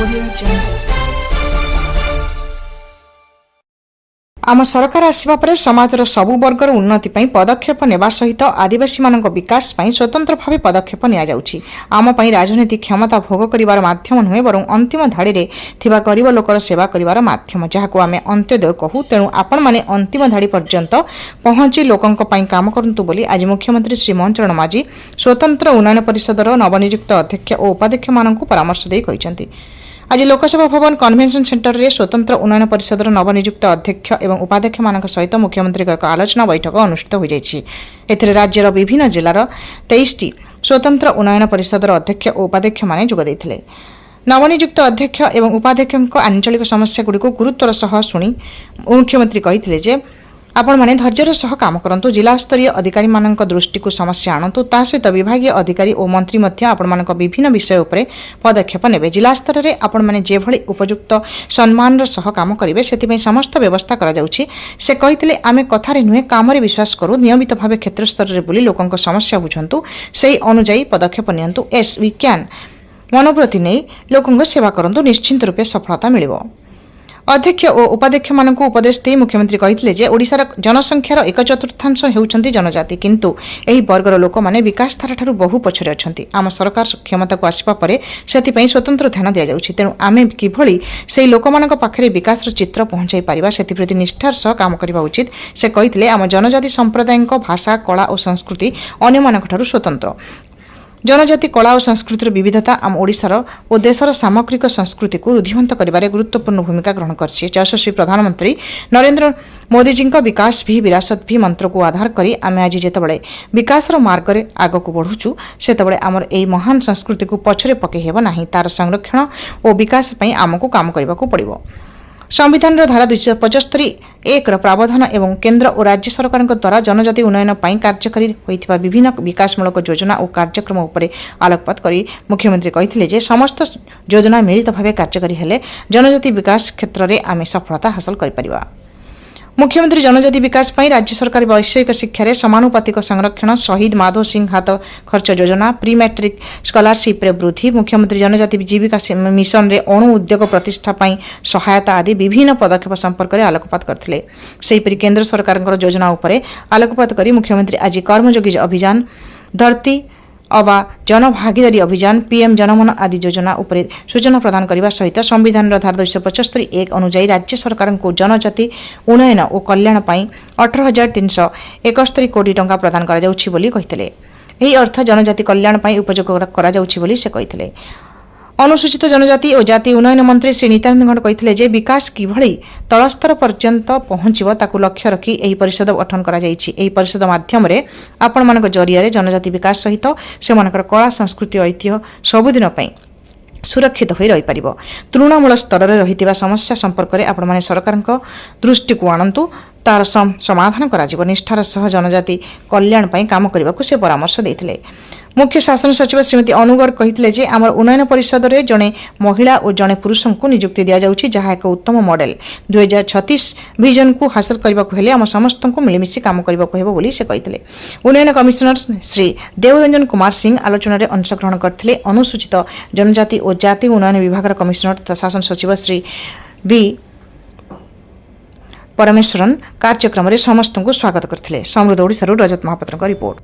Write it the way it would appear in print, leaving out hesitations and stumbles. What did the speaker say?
Audio Jungle. आम सरकार आसिबा परे समाजर सबु वर्गर उन्नति पई पदक्षेप नेबा सहित आदिवासी मानक विकास पई स्वतंत्र भावे पदक्षेप निया जाउछि। आम पई राजनीतिक क्षमता भोग करिवार माध्यम नुहे बरं अंतिम धाड़ी रे थिबा गरीब लोकर सेवा करिवार माध्यम, जहाको आमे अंत्योदय कहू। तेणु आपण माने अंतिम धाड़ी पर्यंत पहुंची लोकंक पई काम करंतु बोली आज मुख्यमंत्री श्री मोहन चरण माझी स्वतंत्र उन्नयन परिषदर नवनियुक्त अध्यक्ष और उपाध्यक्ष मानकु परामर्श देई कहिसंती। आज लोकसभा भवन कन्वेंशन सेंटर रे स्वतंत्र उन्नयन परिषदर नवनियुक्त अध्यक्ष एवं उपाध्यक्ष मानक सहित मुख्यमंत्री एक आलोचना बैठक अनुष्ठित हो जाइछि। एथिरे राज्यर विभिन्न जिलार 23टी स्वतंत्र उन्नयन परिषदर अध्यक्ष और उपाध्यक्ष माने जोग दैथिले। नवनियुक्त अध्यक्ष एवं उपाध्यक्षक आंचलिक समस्या गुड़िक गुरुत्वर सह शुणी मुख्यमंत्री कहिथिले जे आपण माने धैर्यर सह काम करंतु, जिला स्तरीय अधिकारी मानक दृष्टि को समस्या आणंतु, ता सहित विभागीय अधिकारी और मंत्री मध्य आपण मानक विभिन्न विषय उपरे पदक्षेप नेबे। जिला स्तर रे आपण माने जे भली उपयुक्त सम्मान सह काम करिवे सेति पई समस्त व्यवस्था करा जाउछि। से कहितले आमे कथारे नुहे कामरे विश्वास करू, नियमित भावे क्षेत्र स्तर रे बुली लोकंक समस्या बुझंतु, सेही अनुଯାयी पदक्षेप नियंतु। एस वी कैन मनोवृत्ति नै लोकंक सेवा करंतु, निश्चित रूपे सफलता मिलिबो। अध्यक्ष और उपाध्यक्ष मानक उपदेश दे मुख्यमंत्री कहिथिले जे ओडिशार जनसंख्यार 1/4 हेउछंती जनजाति, किंतु एही वर्गर लोक माने विकास धारा ठारू बहु पछरे अछंती। आम सरकार क्षमता को आसिबा परे सेति पई स्वतंत्र ध्यान दिया जाउछि। तेणु आमे किभଳି सेही लोक मानक पाखरे विकासर चित्र पहुंचाई परिबा सेति प्रति निष्ठार सह काम करिबा उचित। से कहिथिले आम जनजाति संप्रदायक भाषा कला और संस्कृति अन्य मानक ठारू स्वतंत्र। जनजाति कला और संस्कृतिर विविधता आम ओडिशार और देशर सामग्रिक संस्कृति को रुद्धिमंत करिबारे गुरुत्वपूर्ण भूमिका ग्रहण करछि। यशस्वी प्रधानमंत्री नरेंद्र मोदी जी विकास भी विरासत भी मंत्र को आधार करी आमे आज जेतबळे विकासर मार्ग रे आगको बढ़ुछु, सेतबळे आमर एई महान संस्कृति को पछरे पके हेबो नाही। तार संरक्षण और विकास पई आमको काम करिबाको पड़िबो। संविधान धारा 275(1) प्रावधान एवं केंद्र और राज्य सरकार द्वारा जनजाति उन्नयन पई कार्यकारी होइथिबा विभिन्न विकासमूलक योजना और कार्यक्रम उपरे आलोकपात करी मुख्यमंत्री कहिथिले जे समस्त योजना मिलित भावे कार्यकारी हेले जनजाति विकास क्षेत्र रे आमे सफलता हासिल करि परिबा। मुख्यमंत्री जनजाति विकास पई राज्य सरकार वैषयिक शिक्षा रे समानुपातिक संरक्षण, शहीद माधव सिंह हाथ खर्च योजना, प्री मैट्रिक स्कॉलरशिप रे वृद्धि, मुख्यमंत्री जनजाति जीविका मिशन रे अणु उद्योग प्रतिष्ठा पई सहायता आदि विभिन्न पदक्षेप संपर्क रे आलोकपात करथिले। सेहिपरि केंद्र सरकार योजना उपरे आलोकपात करी मुख्यमंत्री आज कर्मयोगी अभियान, धरती अबा जनभागीदारी अभियान, पीएम जनमन आदि योजना उपरे सूचना प्रदान करने सहित संविधान धारा 275(1) अनुଯାयी राज्य सरकार को जनजाति उन्नयन और कल्याण पाई 18,371 कोटी टंका प्रदान करा जाउछि बोली कहिथिले। एही अर्थ जनजाति कल्याण पाई उपयोग करा जाउछि बोली से कहिथिले। अनुसूचित जनजाति और जाति उन्नयन मंत्री श्री नित्यानंद गौड़ कहिथिले जे विकास किभଳି तलस्तर पर्यंत पहुंचिबो ताकू लक्ष्य रखी एही परिषद गठन करा जाइछि। एही परिषद माध्यम रे आपण मानक जरिया जनजाति विकास सहित सेमानकर कला संस्कृति ऐतिह्य सबुदिन पई सुरक्षित होई रही पारिबो। तृणमूल स्तर रे रहितिबा समस्या संपर्क रे आपण माने सरकारक दृष्टि को आणंतु, तार समाधान करा जिवो। निष्ठार सह जनजाति कल्याण पई काम करबाकू से परामर्श दैथिले। मुख्य शासन सचिव श्रीमती अनुगौर कहिथिले जे आमर उन्नयन परिषद रे जणे महिला और जणे पुरुषों को नियुक्ति दिया जाउछि, जहा एक उत्तम मॉडल 2036 विजन को हासिल करबाकू हेले आम समस्त को मिलिमिशि काम करबाकू हेबो बोली से कहिथिले। उन्नयन कमिशनर श्री देवरंजन कुमार सिंह आलोचना रे अंशग्रहण करथिले। अनुसूचित जनजाति और जाति उन्नयन विभाग कमिशनर तथा शासन सचिव श्री वी परमेश्वरन कार्यक्रम रे समस्त को स्वागत करथिले। समृद्ध ओडिसा रजत महापात्र रिपोर्ट।